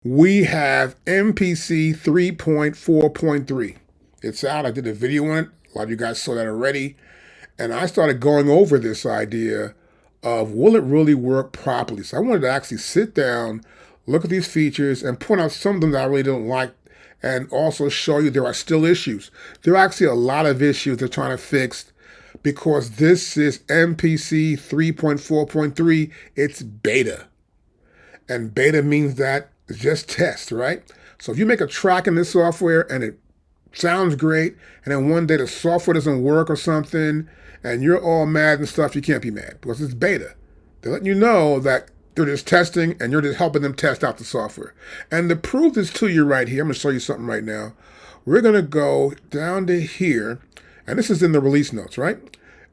We have MPC 3.4.3. It's out. I did a video on it. A lot of you guys saw that already. And I started going over this idea of will it really work properly? So I wanted to actually sit down, look at these features, and point out some of them that I really don't like, and also show you there are still issues. There are actually a lot of issues they're trying to fix because this is MPC 3.4.3. It's beta. And beta means that it's just test, right? So if you make a track in this software and it sounds great, and then one day the software doesn't work or something, and you're all mad and stuff, you can't be mad because it's beta. They're letting you know that they're just testing and you're just helping them test out the software. And to prove this to you right here, I'm going to show you something right now. We're going to go down to here, and this is in the release notes, right?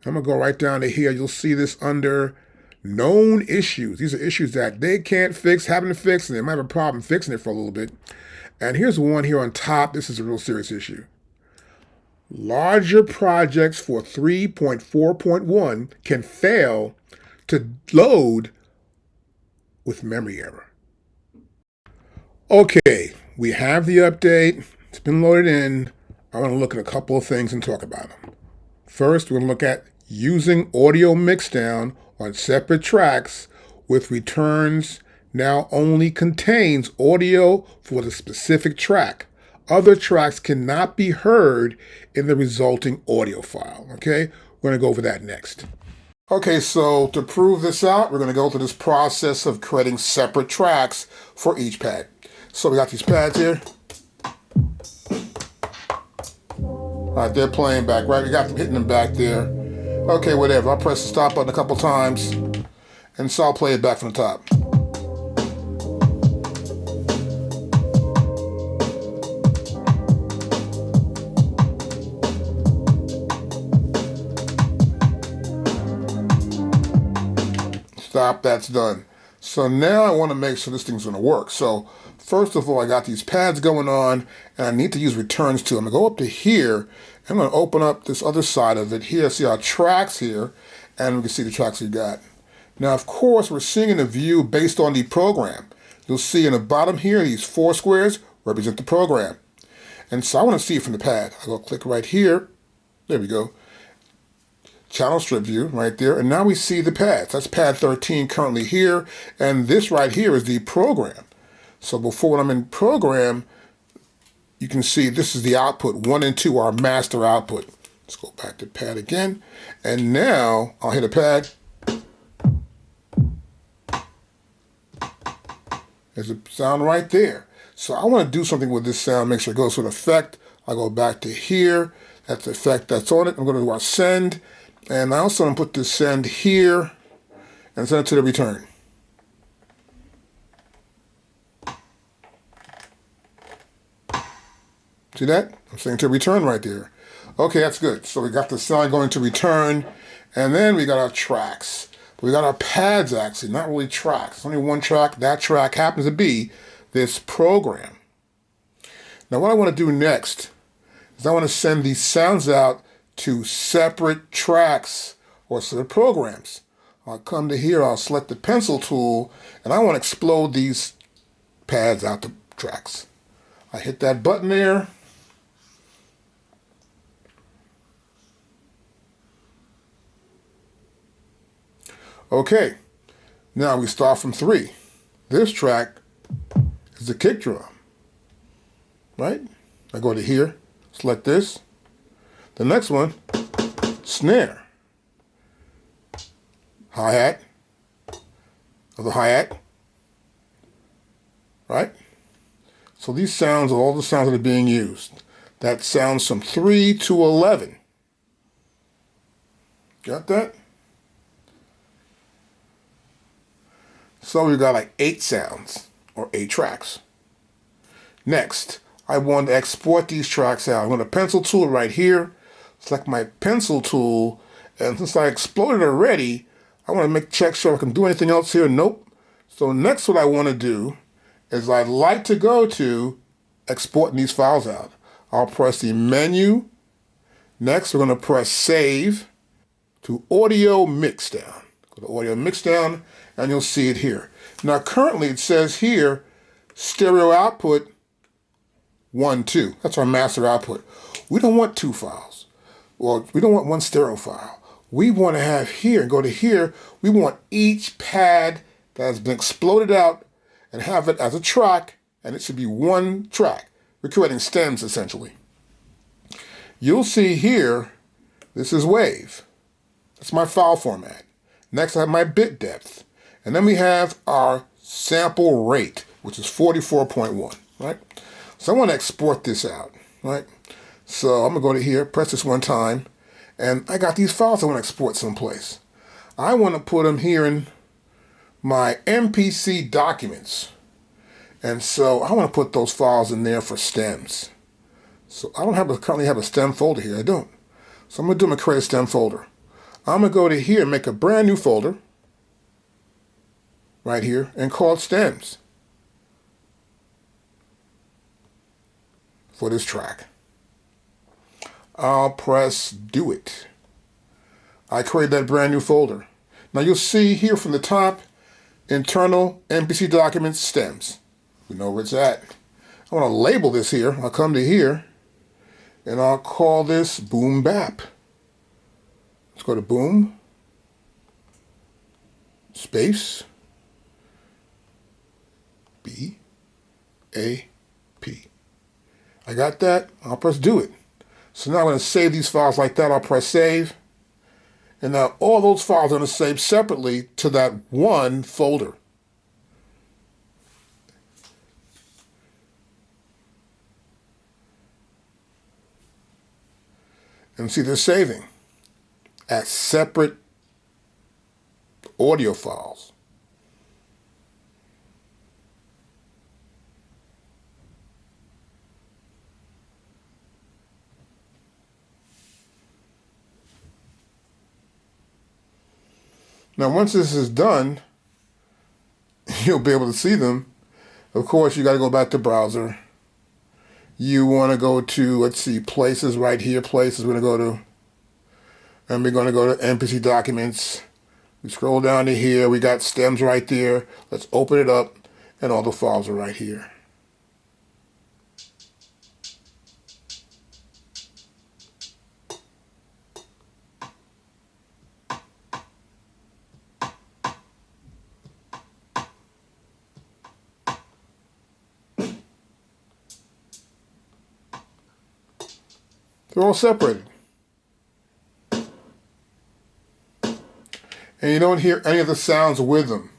I'm going to go right down to here. You'll see this under known issues. These are issues that they can't fix, having to fix, and they might have a problem fixing it for a little bit. And here's one here on top. This is a real serious issue. Larger projects for 3.4.1 can fail to load with memory error. Okay, we have the update. It's been loaded in. I want to look at a couple of things and talk about them. First, we're going to look at using audio mixdown on separate tracks with returns now only contains audio for the specific track. Other tracks cannot be heard in the resulting audio file. Okay, we're going to go over that next. Okay, so to prove this out, we're going to go through this process of creating separate tracks for each pad. So we got these pads here. All right, they're playing back, right? We got them hitting them back there. Okay, whatever. I'll press the stop button a couple times, and so I'll play it back from the top. Stop, that's done. So now I want to make sure this thing's going to work. So first of all, I got these pads going on, and I need to use returns too. I'm going to go up to here. I'm going to open up this other side of it here. See our tracks here, and we can see the tracks we got. Now, of course, we're seeing in the view based on the program. You'll see in the bottom here, these 4 squares represent the program. And so I want to see it from the pad. I'll go click right here. There we go. Channel strip view right there. And now we see the pads. That's pad 13 currently here. And this right here is the program. So before when I'm in program, you can see this is the output. 1 and 2 are master output. Let's go back to pad again. And now I'll hit a pad. There's a sound right there. So I want to do something with this sound, make sure it goes to an effect. I'll go back to here. That's the effect that's on it. I'm going to do our send. And I also want to put this send here and send it to the return. See that? I'm saying to return right there. Okay, that's good. So we got the sound going to return, and then we got our tracks. We got our pads actually, not really tracks. Only one track. That track happens to be this program. Now what I want to do next is I want to send these sounds out to separate tracks or separate programs. I'll come to here, I'll select the pencil tool, and I want to explode these pads out to tracks. I hit that button there. Okay, now we start from 3. This track is the kick drum, right? I go to here, select this. The next one, snare, hi-hat, the hi-hat, right? So these sounds are all the sounds that are being used. That sounds from 3 to 11. Got that? So we've got like 8 sounds, or 8 tracks. Next, I want to export these tracks out. I'm going to pencil tool right here, select my pencil tool, and since I exploded already, I want to check sure I can do anything else here. Nope. So next what I want to do is I'd like to go to exporting these files out. I'll press the menu. Next, we're going to press save to audio mixdown. Go to audio mixdown, and you'll see it here. Now currently it says here Stereo output, 1, 2. That's our master output. We don't want 2 files. Well, we don't want 1 stereo file. We want to have here, and go to here, we want each pad that has been exploded out and have it as a track, and it should be 1 track. We're creating stems, essentially. You'll see here, this is wave. That's my file format. Next, I have my bit depth. And then we have our sample rate, which is 44.1, right? So I want to export this out, right? So I'm going to go to here, press this 1 time, and I got these files I want to export someplace. I want to put them here in my MPC documents. And so I want to put those files in there for stems. So I don't currently have a stem folder here. I don't. So I'm going to create a stem folder. I'm going to go to here and make a brand new folder right here and call it stems for this track. I'll press do it. I create that brand new folder. Now you'll see here from the top, internal MPC documents stems. We know where it's at. I want to label this here. I'll come to here and I'll call this boom bap. Let's go to boom, space, B, A, P. I got that. I'll press do it. So now I'm going to save these files like that. I'll press save. And now all those files are going to save separately to that 1 folder. And see, they're saving as separate audio files. Now, once this is done, you'll be able to see them. Of course, you got to go back to browser. You want to go to, let's see, places right here, places we're going to go to. And we're going to go to MPC documents. We scroll down to here. We got stems right there. Let's open it up. And all the files are right here. They're all separated. And you don't hear any of the sounds with them.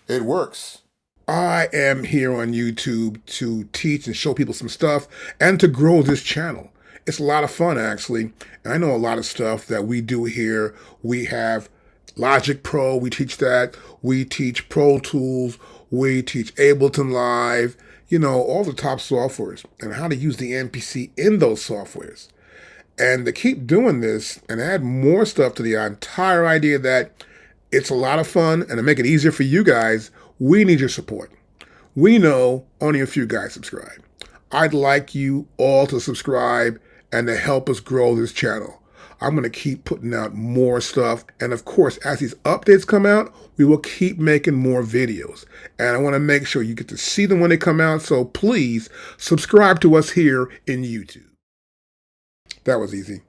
It works. I am here on YouTube to teach and show people some stuff and to grow this channel. It's a lot of fun, actually. And I know a lot of stuff that we do here. We have Logic Pro, we teach that. We teach Pro Tools. We teach Ableton Live. You know, all the top softwares and how to use the MPC in those softwares. And to keep doing this and add more stuff to the entire idea that it's a lot of fun and to make it easier for you guys, we need your support. We know only a few guys subscribe. I'd like you all to subscribe and to help us grow this channel. I'm going to keep putting out more stuff. And of course, as these updates come out, we will keep making more videos. And I want to make sure you get to see them when they come out. So please subscribe to us here in YouTube. That was easy.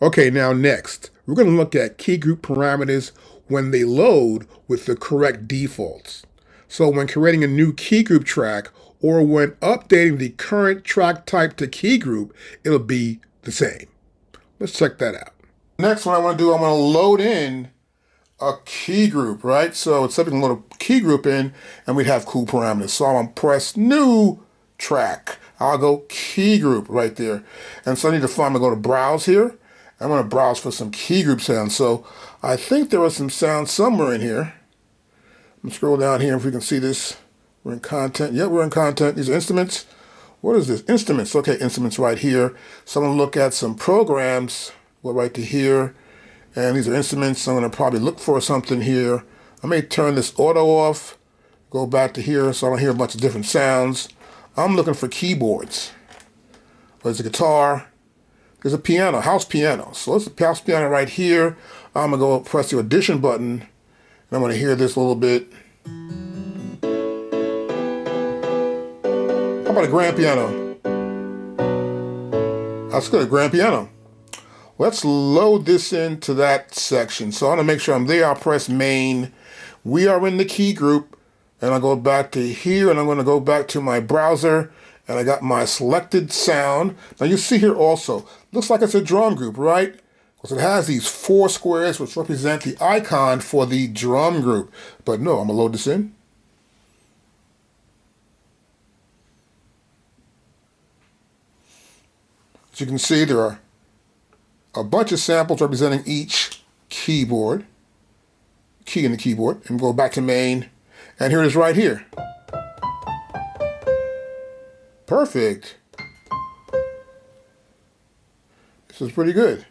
Okay, now next, we're going to look at key group parameters when they load with the correct defaults. So when creating a new key group track or when updating the current track type to key group, it'll be the same. Let's check that out. Next, what I want to do, I'm going to load in a key group, right? So it's something to load a key group in, and we have cool parameters. So I'm going to press new track. I'll go key group right there. And so I need to find, I'm going to go to browse here. I'm going to browse for some key group sounds. So I think there was some sounds somewhere in here. I'm going to scroll down here if we can see this. We're in content. Yep, we're in content. These are instruments. What is this? Instruments. Okay, instruments right here. So I'm going to look at some programs. Go right to here. And these are instruments. I'm going to probably look for something here. I may turn this auto off. Go back to here so I don't hear a bunch of different sounds. I'm looking for keyboards. There's a guitar. There's a piano, house piano. So let's house piano right here. I'm going to go press the audition button. And I'm going to hear this a little bit. How about a grand piano? That's good, a grand piano. Let's load this into that section. So I want to make sure I'm there. I'll press main. We are in the key group, and I'll go back to here, and I'm going to go back to my browser, and I got my selected sound. Now you see here also, looks like it's a drum group, right? Because it has these 4 squares which represent the icon for the drum group. But no, I'm going to load this in. As you can see, there are a bunch of samples representing each key in the keyboard. And go back to main, and here it is right here. Perfect. This is pretty good.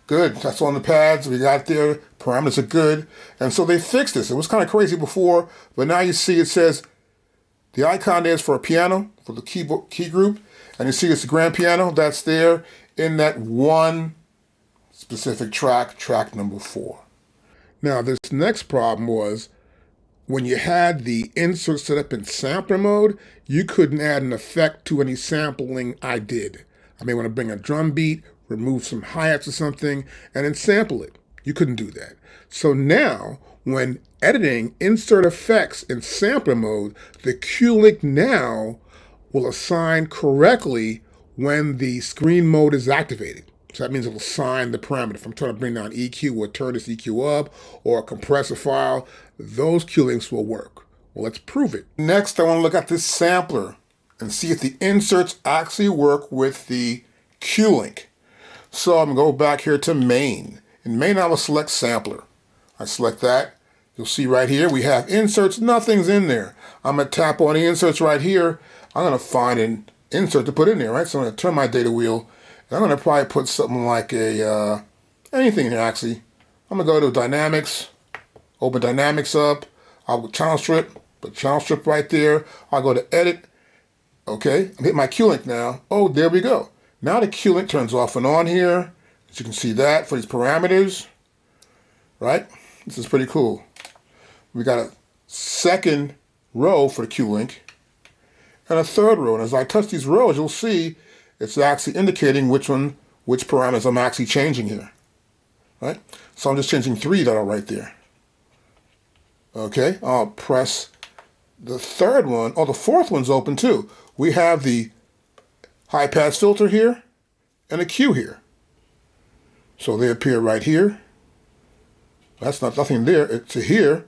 Good, that's on the pads, we got there, parameters are good. And so they fixed this. It was kind of crazy before, but now you see it says, the icon there is for a piano, for the key group, and you see it's the grand piano that's there in that one specific track, track number 4. Now this next problem was, when you had the insert set up in sampler mode, you couldn't add an effect to any sampling I did. I may want to bring a drum beat, remove some hi-hats or something, and then sample it. You couldn't do that. So now, when editing insert effects in sampler mode, the Q-Link now will assign correctly when the screen mode is activated. So that means it will assign the parameter. If I'm trying to bring down EQ or turn this EQ up or a compressor file, those Q-Links will work. Well, let's prove it. Next, I want to look at this sampler and see if the inserts actually work with the Q-Link. So I'm going to go back here to main. In main, I will select sampler. I select that. You'll see right here, we have inserts. Nothing's in there. I'm going to tap on the inserts right here. I'm going to find an insert to put in there, right? So I'm going to turn my data wheel. And I'm going to probably put something like anything in here, actually. I'm going to go to Dynamics, open Dynamics up. I'll go channel strip, put channel strip right there. I'll go to Edit. Okay, I'm hitting my Q-Link now. Oh, there we go. Now the Q-Link turns off and on here. As you can see that for these parameters, right? This is pretty cool. We got a second row for the Q-Link and a third row. And as I touch these rows, you'll see it's actually indicating which parameters I'm actually changing here, right? So I'm just changing 3 that are right there. Okay, I'll press the third one. Oh, the fourth one's open too. We have the high pass filter here and a Q here. So they appear right here. That's nothing there, it's here.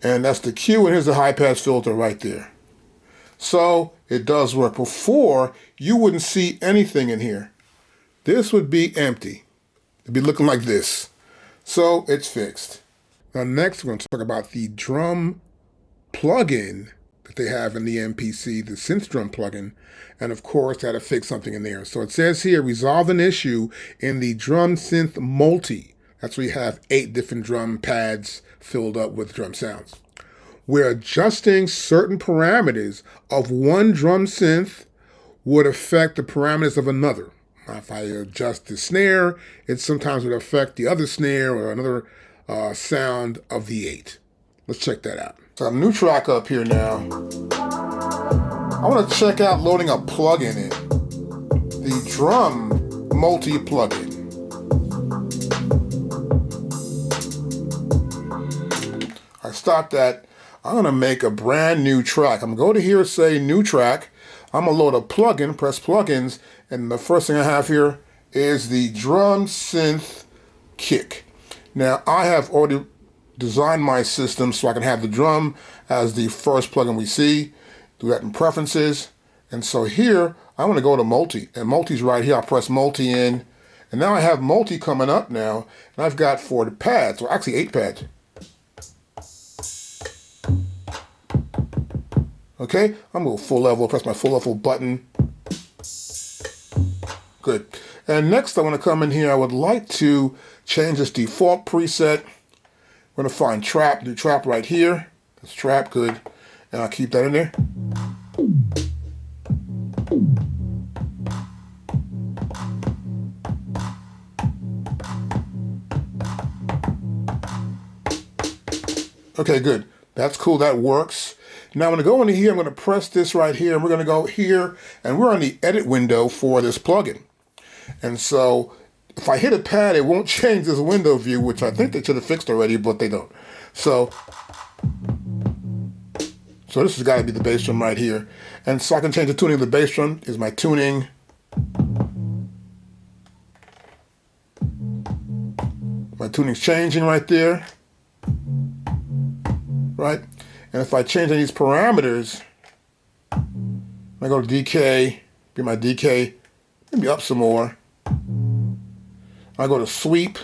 And that's the Q, and here's the high pass filter right there. So it does work. Before, you wouldn't see anything in here. This would be empty. It'd be looking like this. So it's fixed. Now next, we're going to talk about the drum plugin that they have in the MPC, the SYNTH drum plugin, and of course, how to fix something in there. So it says here, resolve an issue in the drum synth multi. That's where you have 8 different drum pads filled up with drum sounds. Where adjusting certain parameters of one drum synth would affect the parameters of another. If I adjust the snare, it sometimes would affect the other snare or another sound of the 8. Let's check that out. So I have a new track up here now. I want to check out loading a plugin in. The drum multi plugin. I stopped that. I'm going to make a brand new track. I'm going to go to here, say new track. I'm going to load a plugin, press plugins, and the first thing I have here is the drum synth kick. Now I have already designed my system so I can have the drum as the first plugin we see. Do that in preferences. And so here I want to go to multi, and multi's right here. I'll press multi in, and now I have multi coming up now, and I've got 4 pads, or actually 8 pads. Okay, I'm going to go full level, press my full level button. Good. And next I want to come in here, I would like to change this default preset. I'm going to find trap, do trap right here. That's trap, good. And I'll keep that in there. Okay, good. That's cool. That works. Now I'm going to go into here. I'm going to press this right here, and we're going to go here, and we're on the edit window for this plugin. And so if I hit a pad, it won't change this window view, which I think they should have fixed already, but they don't. So this has got to be the bass drum right here. And so I can change the tuning of the bass drum. Is my tuning. My tuning's changing right there. Right? And if I change any of these parameters, I go to decay, be my decay, maybe up some more. I go to sweep,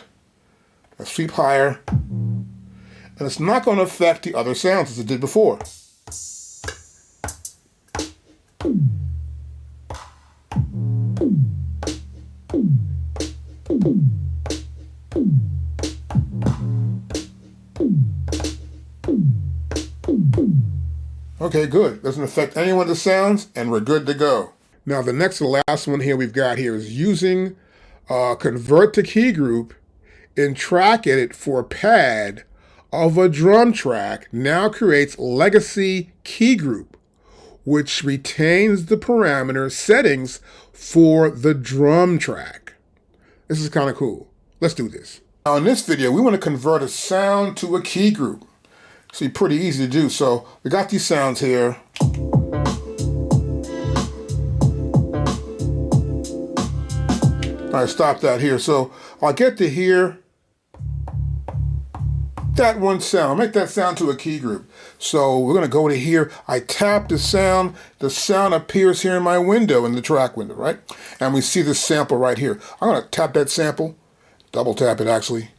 I sweep higher, and it's not going to affect the other sounds as it did before. Okay, good. Doesn't affect any one of the sounds, and we're good to go. Now, the next to last one here we've got here is using Convert to Key Group in Track Edit for pad of a drum track now creates legacy key group, which retains the parameter settings for the drum track. This is kind of cool. Let's do this. Now, in this video, we want to convert a sound to a key group. See, pretty easy to do. So we got these sounds here. All right, stop that here. So I'll get to here. That one sound, I'll make that sound to a key group. So we're gonna go to here, I tap the sound appears here in my window, in the track window, right? And we see this sample right here. I'm gonna tap that sample, double tap it actually.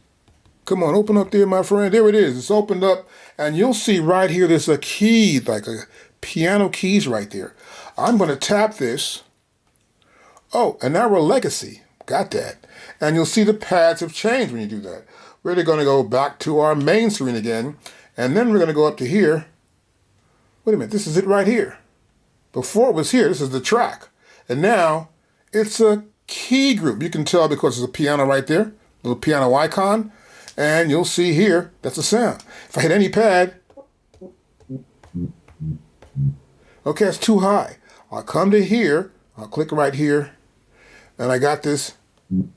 Come on, open up there, my friend. There it is, it's opened up, and you'll see right here, there's a key, like a piano keys right there. I'm gonna tap this. Oh, and now we're legacy, got that. And you'll see the pads have changed when you do that. We're going to go back to our main screen again, and then we're going to go up to here. Wait a minute, this is it right here. Before it was here, this is the track. And now it's a key group. You can tell because there's a piano right there, little piano icon, and you'll see here, that's a sound. If I hit any pad, okay, it's too high. I'll come to here, I'll click right here, and I got this. I'm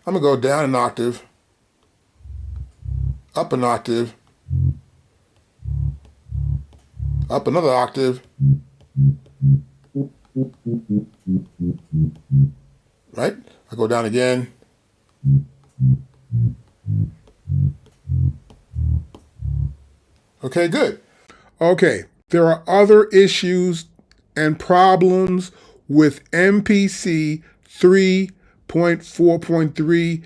going to go down an octave. Up an octave, up another octave, right? I go down again. Okay, good. Okay, there are other issues and problems with MPC 3.4.3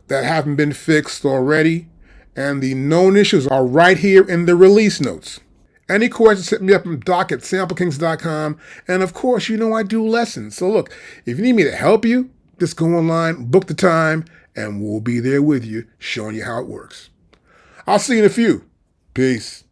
that haven't been fixed already. And the known issues are right here in the release notes. Any questions, hit me up on doc@samplekings.com. And of course, you know I do lessons. So look, if you need me to help you, just go online, book the time, and we'll be there with you, showing you how it works. I'll see you in a few. Peace.